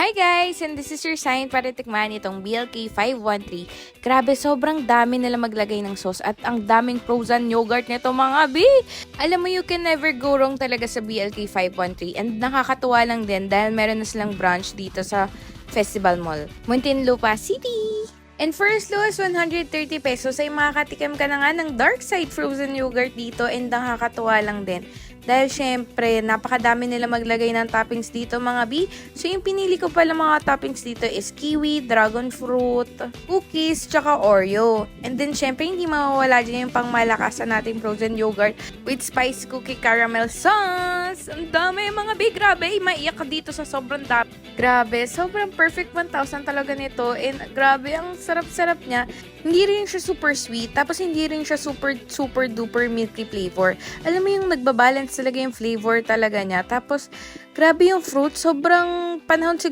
Hi guys! And this is your sign para tikman itong BLK 513. Grabe, sobrang dami nila maglagay ng sauce at ang daming frozen yogurt nito mga bi! Alam mo, you can never go wrong talaga sa BLK 513 and nakakatuwa lang din dahil meron na silang branch dito sa Festival Mall, Muntinlupa City! And first lowest 130 pesos ay makakatikim ka na nga ng Dark Side frozen yogurt dito and nakakatuwa lang din. Dahil syempre, napakadami nila maglagay ng toppings dito mga bi. So yung pinili ko pala mga toppings dito is kiwi, dragon fruit, cookies, tsaka Oreo. And then syempre, hindi mawawala dyan yung pangmalakasan nating frozen yogurt with spice cookie caramel sauce. Ang dami mga bi, grabe, maiyak ka dito sa sobrang dami. Grabe, sobrang perfect 1,000 talaga nito. And grabe, ang sarap-sarap niya. Hindi rin siya super sweet, tapos hindi rin siya super duper milky flavor. Alam mo yung nagbabalance talaga yung flavor talaga niya. Tapos, grabe yung fruit, sobrang panahon siguro